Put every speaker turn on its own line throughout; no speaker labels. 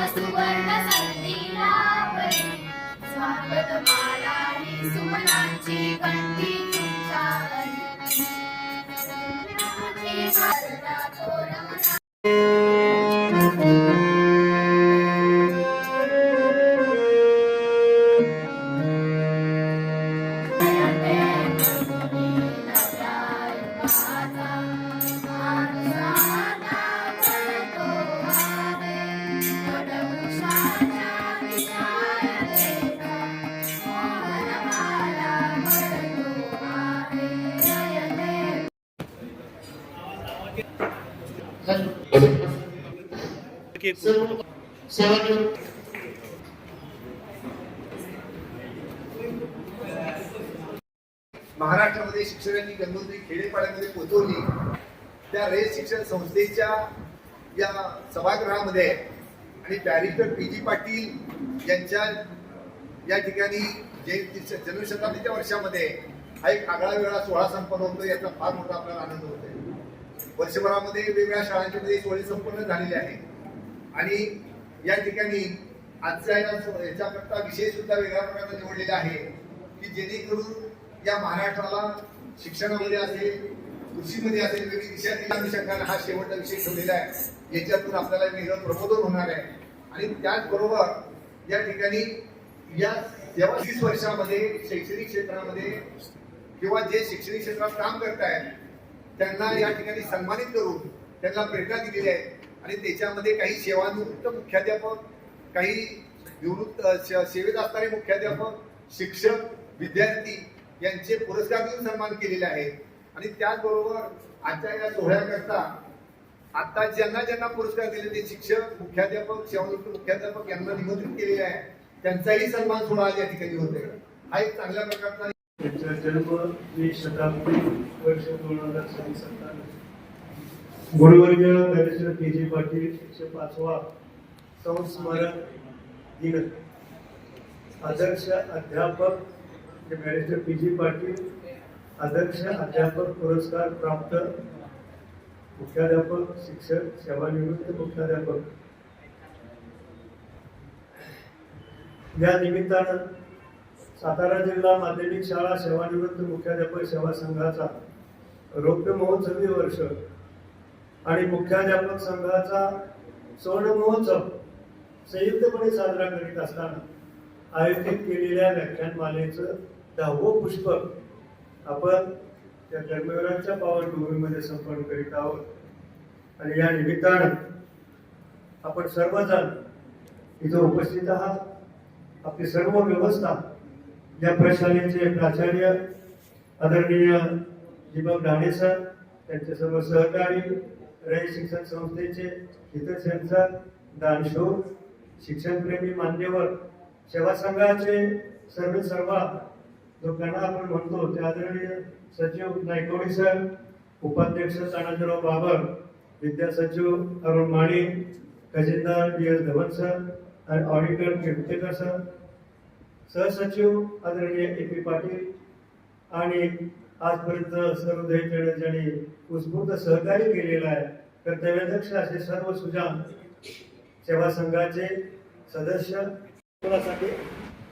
सुवर्ण संधीला परी स्वागत माला ही सुमनांची कंठी तुमच्यावरी भारता तोरणा
महाराष्ट्रामध्ये शिक्षणाची गंगोत्री खेडेपाड्यामध्ये पोहोचवली त्या रयत शिक्षण संस्थेच्या या सभागृहामध्ये आणि बॅरिस्टर पी जी पाटील यांच्या या ठिकाणी जन्मशताब्दीच्या वर्षामध्ये हा एक आगळा वेगळा सोहळा संपन्न होतो याचा फार मोठा आपल्याला आनंद होतोय। वर्षभरामध्ये वेगवेगळ्या शाळांच्या मध्ये सोहळे संपन्न झालेले आहेत आणि या ठिकाणी आजच्या याच्याकरता विषय सुद्धा वेगळ्या प्रकारचा निवडलेला आहे की जेणेकरून या महाराष्ट्राला शिक्षणामध्ये असेल कृषीमध्ये असेल वेगळी दिशा दिल्या अनुषंगाने हा शेवटचा विषय ठेवलेला आहे। याच्यातून आपल्याला वेगळं प्रबोधन होणार आहे आणि त्याचबरोबर या ठिकाणी या 30 वर्षामध्ये शैक्षणिक क्षेत्रामध्ये किंवा जे शैक्षणिक क्षेत्रात काम करतायत त्यांना या ठिकाणी सन्मानित करून त्यांना प्रेरणा दिलेली आहे आणि त्याच्यामध्ये काही सेवानिवृत्त मुख्याध्यापक, काही निवृत्त सेवेत असणारे मुख्याध्यापक, शिक्षक, विद्यार्थी यांचे पुरस्कार देऊन सन्मान केलेले आहेत आणि त्याचबरोबर आजच्या या सोहळ्याकरता आता ज्यांना पुरस्कार दिले ते शिक्षक, मुख्याध्यापक, सेवानिवृत्त मुख्याध्यापक यांना निमंत्रित केलेले आहे, त्यांचाही सन्मान सोहळा या ठिकाणी होतोय। हा एक चांगल्या प्रकारचा
जन्म 20 शताब्दी वर्ष 2027 गुरुवर्य बॅरिस्टर पी जी पाटील 105वा संस्मरण दिन आदर्श अध्यापक बॅरिस्टर पी जी पाटील आदर्श अध्यापक पुरस्कार प्राप्त मुख्याध्यापक, शिक्षक, सेवानिवृत्त मुख्याध्यापक या निमित्तानं सातारा जिल्हा माध्यमिक शाळा सेवानिवृत्त मुख्याध्यापक सेवा संघाचा रौप्य महोत्सवी वर्ष आणि मुख्याध्यापक संघाचा स्वर्ण महोत्सव संयुक्तपणे साजरा करीत असताना आयोजित केलेल्या व्याख्यानमालेचं 10वं पुष्प आपण त्या धर्मवीरांच्या पावनभूमीमध्ये संपन्न करीत आहोत आणि या निमित्तानं आपण सर्वजण इथं उपस्थित आहात। आपली सर्व व्यवस्था या प्रशालेचे प्राचार्य आदरणीय दीपक ढाणे सर, त्यांचे सर्व सहकारी, रयत शिक्षण संस्थेचे इतर संचालक, दानशूर, शिक्षणप्रेमी मान्यवर, सेवा संघाचे सर्व जो गण आपण म्हणतो ते आदरणीय सचिव नायकवडी सर, उपाध्यक्ष तानाजीराव बाबर, विद्या सचिव अरुण माळी, खजिनदार डी एस धवन सर आणि ऑडिटर किर्तीकर सर, सहसचिव आदरणीय ए पी पाटील आणि आजपर्यंत सर्व ज्यांनी उत्स्फूर्त सहकार्य केलेलं आहे कर्तव्यदक्ष असे सर्व सुजाण सेवा संघाचे सदस्य, साठी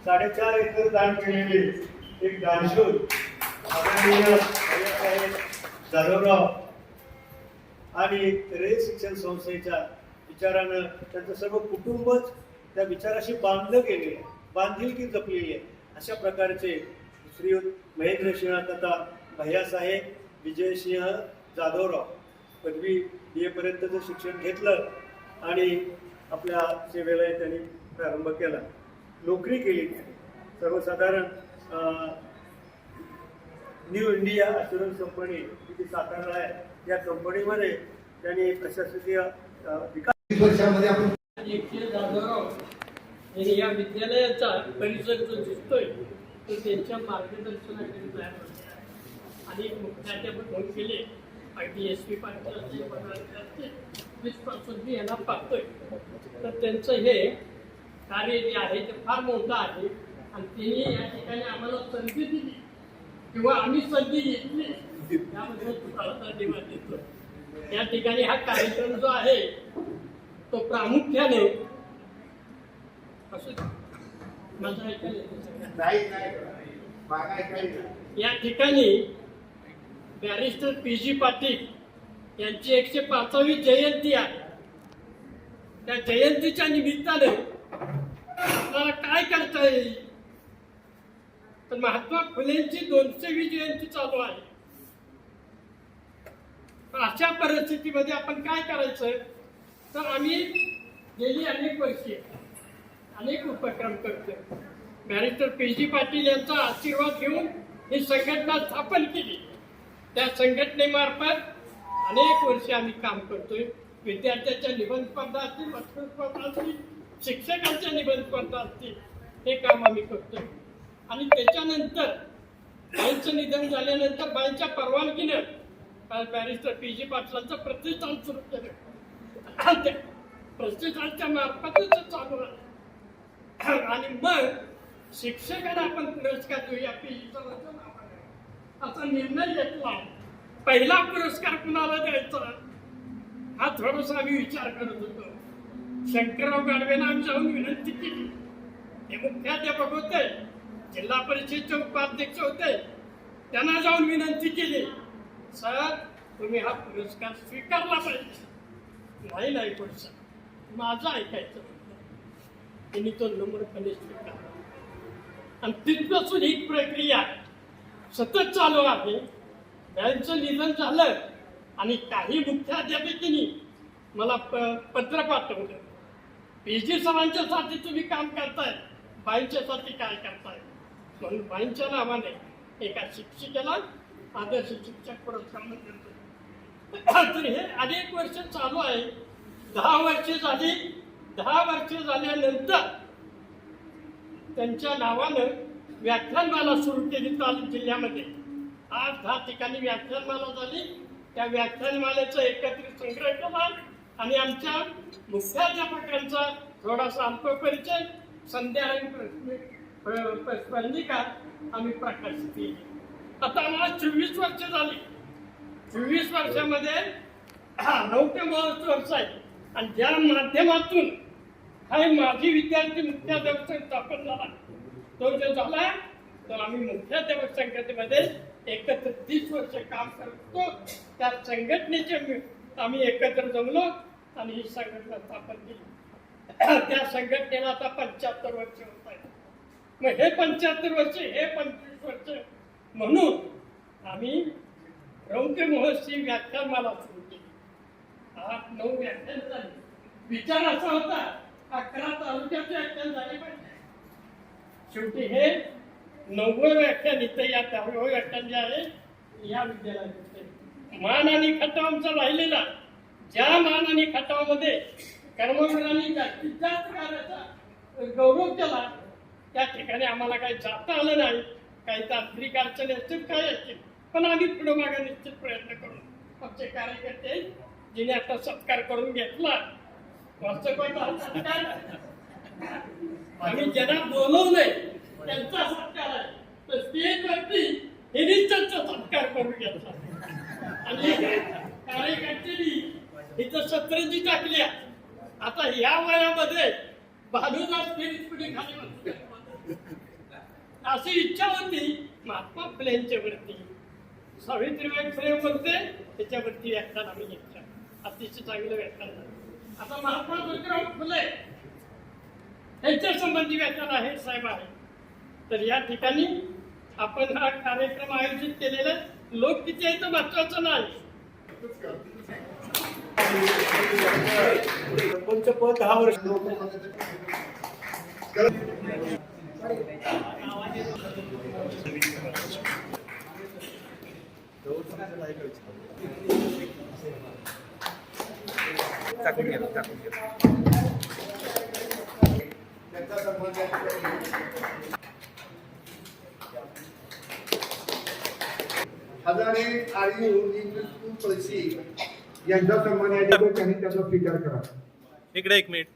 4.5 एकर दान केलेले एक दानशूर आदरणीय जाधवराव आणि रयत शिक्षण संस्थेच्या विचारानं त्यांचं सर्व कुटुंबच त्या विचाराशी बांधिलकी जपलेली आहे अशा प्रकारचे श्री महेंद्र सिंह तथा भैयासाहेब विजयसिंह जाधवराव पदवी BA पर्यंतचं शिक्षण घेतलं आणि आपल्या सेवेला त्यांनी प्रारंभ केला, नोकरी केली। सर्वसाधारण न्यू इंडिया ॲश्युरन्स कंपनी जी सातारा आहे या कंपनीमध्ये त्यांनी प्रशासकीय विकास
वर्षामध्ये आपण
या विद्यालयाचा परिसर जो दिसतोय तो त्यांच्या मार्गदर्शनाखाली तयार होतो आणि मुख्याध्यापक म्हणून केले IDSP पाटील 20 मी यांना पाहतोय तर त्यांचं हे कार्य जे आहे ते फार मोठं आहे आणि त्यांनी या ठिकाणी आम्हाला संधी दिली किंवा आम्ही संधी घेतली त्याबद्दल तुम्हाला धन्यवाद देतो। या ठिकाणी हा कार्यक्रम जो आहे तो प्रामुख्याने असू दे. माझं ऐकायला येतं सगळ्यांना.
नाही मागा ऐकायला.
या ठिकाणी बॅरिस्टर पी.जी. पाटील यांची 105वी जयंती आहे. त्या जयंतीच्या निमित्ताने आपल्याला काय करता येईल, तर महात्मा फुलेंची 200वी जयंती चालू आहे. पण अशा परिस्थितीमध्ये आपण काय करायचं, तर आम्ही गेली अनेक वर्षे अनेक उपक्रम करतो. Barrister PG. पाटील यांचा आशीर्वाद घेऊन ही संघटना स्थापन केली. त्या संघटनेमार्फत अनेक वर्षे आम्ही काम करतोय. विद्यार्थ्यांच्या निबंध स्पर्धा असतील, वक्तृत्व स्पर्धा असतील, शिक्षकांच्या निबंध स्पर्धा असतील, हे काम आम्ही करतोय. आणि त्याच्यानंतर बाईंचं निधन झाल्यानंतर बाईंच्या परवानगीनं बॅरिस्टर पी.जी. पाटलांचं प्रतिष्ठान सुरू केलं. त्या प्रतिष्ठानच्या मार्फतच चालू आहे. आणि मग शिक्षकांना आपण पुरस्कार देऊया पी.जी. सरांच्या नावाने असा निर्णय घेतला. पहिला पुरस्कार कुणाला द्यायचा हा थोडासा आम्ही विचार करत होतो. शंकरराव गाडवेंना आम्ही जाऊन विनंती केली. ते मुख्याध्यापक होते, जिल्हा परिषदेचे उपाध्यक्ष होते. त्यांना जाऊन विनंती केली, सर तुम्ही हा पुरस्कार स्वीकारला पाहिजे. नाही पुढचा माझं ऐकायचं. त्यांनी तो नम्रपणे स्वीकारला. आणि तिथपासून ही प्रक्रिया सतत चालू आहे. त्यांचं निधन झालं आणि काही मुख्याध्यापकांनी मला पत्र पाठवलं, पी.जी. सरांच्यासाठी तुम्ही काम करताय, बाईंच्यासाठी काय करताय. म्हणून बाईंच्या नावाने एका शिक्षिकेला आदर्श शिक्षक पुरस्कार देतो. तर हे अनेक वर्ष चालू आहे. 10 वर्षे झाली. 10 वर्षे झाल्यानंतर त्यांच्या नावानं व्याख्यानमाला सुरू केली तालुका जिल्ह्यामध्ये. 8-10 ठिकाणी व्याख्यानमाला झाली. त्या व्याख्यानमालेचा एकत्रित संग्रह केला आणि आमच्या मुख्याध्यापकांचा थोडासा अल्पपरिचय संध्या स्पर्धिका आम्ही प्रकाशित केली. आता आम्हाला 24 वर्ष झाली. 24 वर्षामध्ये रौप्य महोत्सव आहे. आणि ज्या माध्यमातून हा माझी विद्यार्थी मुख्याध्यापक स्थापन झाला, तो जो झाला तर आम्ही मुख्याध्यापक संघटनेमध्ये एकत्र 30 वर्ष काम करतो. त्या संघटनेचे आम्ही एकत्र जमलो आणि ही संघटना स्थापन केली. त्या संघटनेला आता 75 वर्ष होत आहेत. मग हे 75 वर्ष, हे 25 वर्ष म्हणून आम्ही रौप्य महोत्सवी व्याख्यानमाला सुरू केली. 8-9 व्याख्यान झाली. विचार असा होता 11 तालुक्याचे व्याख्यान झाले पाहिजे. शेवटी हे 90 व्याख्यान इथं या 10व्या व्याख्यान जे आहे या विद्यालयात मान आणि खटाव आमचा राहिलेला. ज्या मान आणि खटावामध्ये कर्मवीरांनी जास्तीत जास्त कार्याचा गौरव केला, त्या ठिकाणी आम्हाला काही जाता आलं नाही. काही तांत्रिक अडचणी असतील, काय असतील, पण आम्ही पुढे मागे निश्चित प्रयत्न करू. आमचे कार्यकर्ते जिने आता सत्कार करून घेतला, सत्कार आम्ही ज्यांना बोलवलंय त्यांचा सत्कार आहे. तर स्टेजवरती हेच त्यांचा सत्कार करून घेतला. आणि कार्यकर्त्यांनी इथं सतरंजी टाकल्या. आता या वयामध्ये बाजूला स्टेज पुढे खाली बसल्या. अशी इच्छा होती महात्मा फुलेंच्या वरती. सावित्रीबाई फुले बोलते त्याच्यावरती व्याख्यान आम्ही घेतलं. अतिशय चांगलं व्याख्यान झालं. आता महात्मा ज्योतिराव फुले यांच्या संबंधी व्याख्यान आहे साहेब आहे. तर या ठिकाणी आपण हा कार्यक्रम आयोजित केलेला. लोक किती आहे तर महत्वाचं नाही.
सरपंच पद 10 वर्ष.
त्यांचा सन्मान हजारे आळी तुळशी यांचा सन्मान या ठिकाणी त्यांनी त्याचा स्वीकार करा.
इकडे 1 मिनिट.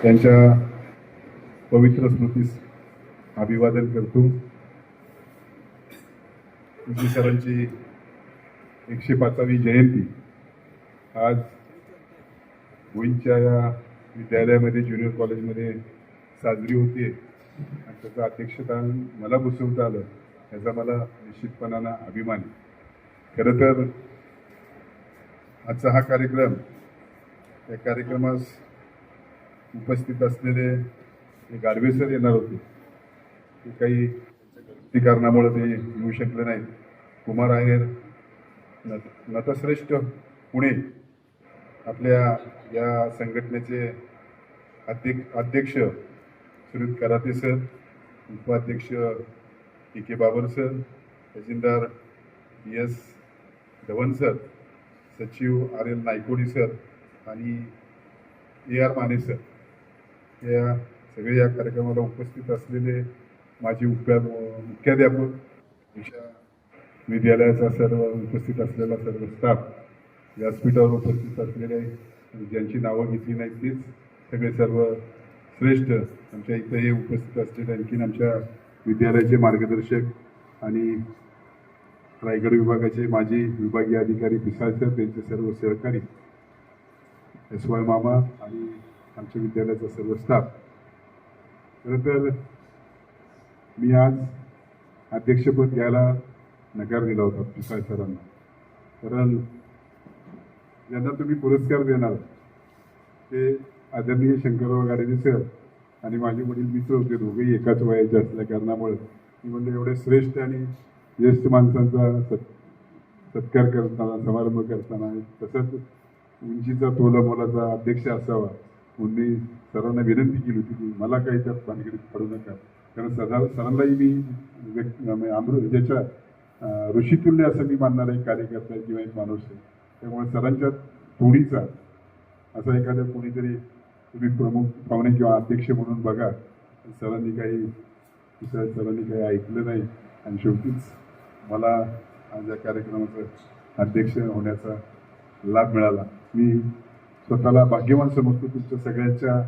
त्यांच्या पवित्र स्मृतीस अभिवादन करतो. पी.जी. सरांची 105वी जयंती आज भुईंच्या या विद्यालयामध्ये ज्युनियर कॉलेजमध्ये साजरी होती आणि त्याचं अध्यक्षस्थान मला बसवता आलं याचा मला निश्चितपणानं अभिमान आहे. खरं तर आजचा हा कार्यक्रम, या कार्यक्रमास उपस्थित असलेले हे गाडवे सर येणार होते, ते काही व्यक्ती कारणामुळे ते येऊ शकले नाहीत. कुमार आहेर, नटश्रेष्ठ पुणे आपल्या या संघटनेचे अध्यक्ष सुरेश कराते सर, उपाध्यक्ष के बाबर सर, तहसीलदार एस धवन सर, सचिव RL नायकोडी सर आणि AR माने सर, या सगळे या कार्यक्रमाला उपस्थित असलेले माझे मुख्याध्यापक, विद्यालयाचा सर्व उपस्थित असलेला सर्व स्टाफ, व्यासपीठावर उपस्थित असलेले ज्यांची नावं घेतली नाहीत तेच सगळे सर्व श्रेष्ठ आमच्या इथं हे उपस्थित असलेले, आणखीन आमच्या विद्यालयाचे मार्गदर्शक आणि रायगड विभागाचे माजी विभागीय अधिकारी पिसाळ सर, त्यांचे सर्व सहकारी, SY मामा आणि आमच्या विद्यालयाचा सर्व स्टाफ. खरं तर मी आज अध्यक्षपद घ्यायला नकार दिला होता पिसाळ सरांना, कारण ज्यांना तुम्ही पुरस्कार देणार ते आदरणीय शंकरराव गाडवे सर आणि माझे वडील मित्र होते, दोघेही एकाच वयाचे असल्या कारणामुळे मी म्हणलं एवढे श्रेष्ठ आणि ज्येष्ठ माणसांचा सत्कार करताना, समारंभ करताना तसंच उंचीचा तोला मोलाचा अध्यक्ष असावा म्हणून मी सरांना विनंती केली होती की मला काही त्यात भानगडीत पडू नका, कारण सरांनाही मी ज्याच्या ऋषितुल्य असं मी मानणारा एक कार्यकर्ता आहे किंवा एक माणूस आहे. त्यामुळे सरांच्या तोडीचा असा एखादा कोणीतरी तुम्ही प्रमुख पाहुणे किंवा अध्यक्ष म्हणून बघा. सरांनी काही ऐकलं नाही आणि शेवटीच मला आज या कार्यक्रमाचं अध्यक्ष होण्याचा लाभ मिळाला. मी स्वतःला भाग्यवान समजतो. तुमच्या सगळ्यांच्या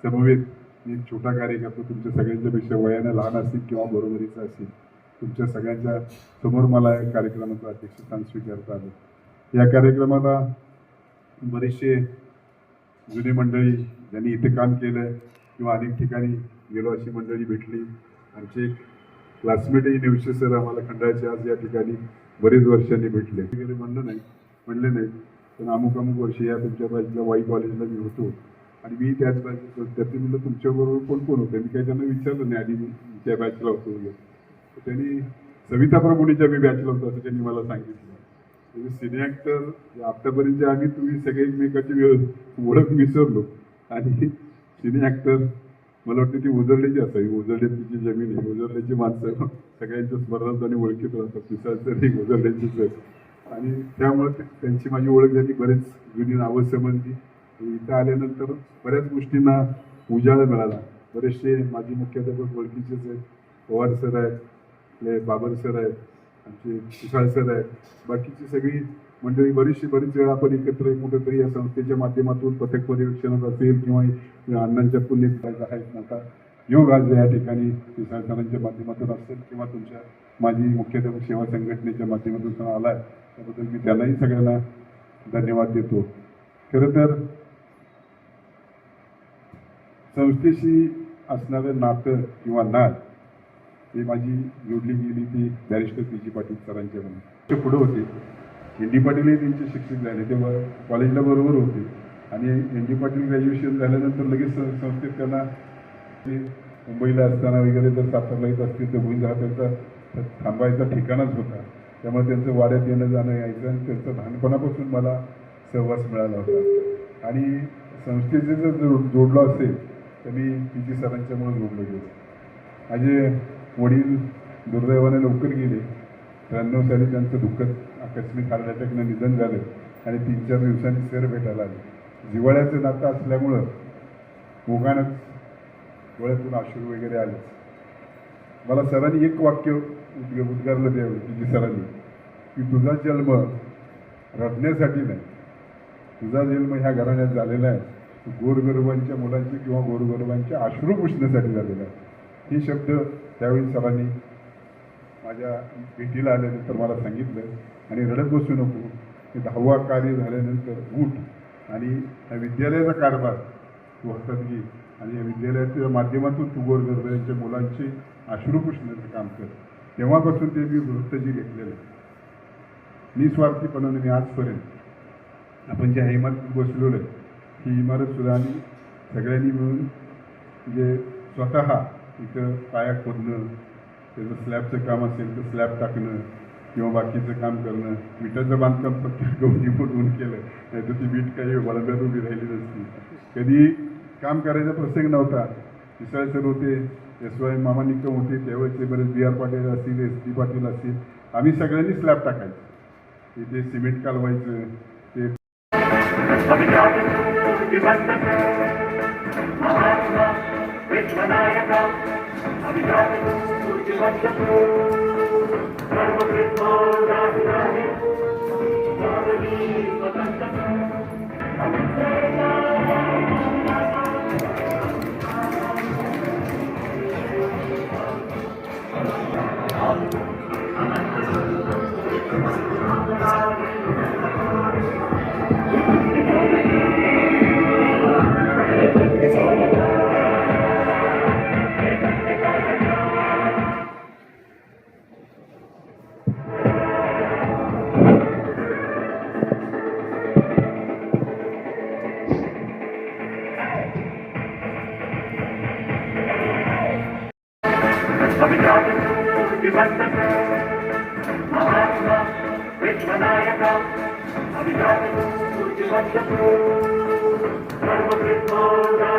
समवेत मी एक छोटा कार्यकर्ता, तुमच्या सगळ्यांच्यापेक्षा वयाने लहान असेल किंवा बरोबरीचा असेल, तुमच्या सगळ्यांच्या समोर मला या कार्यक्रमाचं अध्यक्षस्थान स्वीकारता आलं. या कार्यक्रमाला बरेचसे जुनी मंडळी ज्यांनी इथे काम केलं किंवा अनेक ठिकाणी गेलो अशी मंडळी भेटली. आमचे क्लासमेटही नेवशे सर आम्हाला खंडाळचे आज या ठिकाणी बरेच वर्षांनी भेटले वगैरे म्हणले नाही, पण अमुक वर्षी या तुमच्या बाजूला वाई कॉलेजला मी होतो आणि मी त्याच बाजूला त्यातून म्हणलं तुमच्याबरोबर कोण कोण होतं. मी काही त्यांना विचारलं नाही आधी मी त्या बॅचला होतो वगैरे. त्यांनी सविता प्रभूणीच्या मी बॅचला होतो असं त्यांनी मला सांगितलं. सिने ॲक्टर आत्तापर्यंत आम्ही तुम्ही सगळे एकमेकाची ओळख विसरलो आणि सिने ॲक्टर मला वाटतं ती उजळल्याची असावी. उजळल्यात तिची जमीन आहे, उजळल्याची माणसं सगळ्यांच्या स्मरणात आणि ओळखीत राहतात. पिसाळचं एक उजळल्याचीच आहे आणि त्यामुळे त्यांची माझी ओळख झाली. बरेच जुनी नावं समजली. इथं आल्यानंतर बऱ्याच गोष्टींना उजाळा मिळाला. बरेचसे माझी मुख्याध्यापक ओळखीचेच आहेत. पवार सर आहेत, आपले बाबर सर आहेत, आमचे पिसाळ सर आहेत, बाकीची सगळी मंडळी बरीच वेळा आपण एकत्र कुठेतरी या संस्थेच्या माध्यमातून पथक पर्यवेक्षणात असेल किंवा अण्णांच्या पुण्यतिथी आहेत आता योग आज या ठिकाणी पिसाळ सरांच्या माध्यमातून असेल किंवा तुमच्या माझी मुख्याध्यापक सेवा संघटनेच्या माध्यमातून आला आहे, त्याबद्दल मी त्यांनाही सगळ्यांना धन्यवाद देतो. खरं तर संस्थेशी असणारं नातं किंवा नाद ही माझी जोडली गेली ती बॅरिस्टर PG पाटील सरांच्या पुढे होते. ND पाटीलही त्यांचे शिक्षक झाले, तेव्हा कॉलेजला बरोबर होते आणि ND पाटील ग्रॅज्युएशन झाल्यानंतर लगेच संस्थेत त्यांना मुंबईला असताना वगैरे जर सातारला येत असतील तर होईल, हा त्यांचा थांबायचा ठिकाणच होता. त्यामुळे त्यांचं वाड्यात येणं जाणं यायचं आणि त्यांचा लहानपणापासून मला सहवास मिळाला होता आणि संस्थेचे जर जोडलो असेल तर मी PG सरांच्यामुळे जोडलो गेलो. माझे वडील दुर्दैवाने लवकर गेले. 93 साली त्यांचं दुःखद आकस्मिक हार्ट अटॅकनं निधन झालं आणि 3-4 दिवसांनी सर भेटायला आले. जिव्हाळ्याचं नातं असल्यामुळं ओघानच डोळ्यातून अश्रू वगैरे आले. मला सरांनी एक वाक्य उद्गारलं द्यावं PG सरांनी की तुझा जन्म रडण्यासाठी नाही, तुझा जन्म ह्या घराण्यात झालेला आहे, गोरगरिबांच्या मुलांचे किंवा गोरगरिबांचे अश्रू पुसण्यासाठी झालेला आहे. हे शब्द त्यावेळी सरांनी माझ्या भेटीला आल्यानंतर मला सांगितलं आणि रडत बसू नको, 10वा कार्य झाल्यानंतर उठ आणि या विद्यालयाचा कारभार तू हातात घे आणि या विद्यालयाच्या माध्यमातून तू गोरगरिबांच्या मुलांची अश्रू पुसण्याचं काम कर. तेव्हापासून ते मी वृत्तजी घेतलेलं आहे. निस्वार्थीपणाने मी आजपर्यंत आपण ज्या इमारतीत बसलेलो आहे ही इमारतसुद्धा आम्ही सगळ्यांनी मिळून म्हणजे स्वतः इथं पाया खोदणं, त्याचं स्लॅबचं काम असेल तर स्लॅब टाकणं किंवा बाकीचं काम करणं. विटाचं बांधकाम प्रत्येक गवती फुटवून केलं, नाही तर ती वीट काही वळंब्यात उभी राहिली नसती. कधी काम करायचा प्रसंग नव्हता. विशाल सर होते, SY मामा निकम होते, त्यावेळेचे बरेच BR पाटील असतील, SD पाटील असतील, आम्ही सगळ्यांनी स्लॅब टाकायचं. इथे सिमेंट कालवायचं ते
Sarva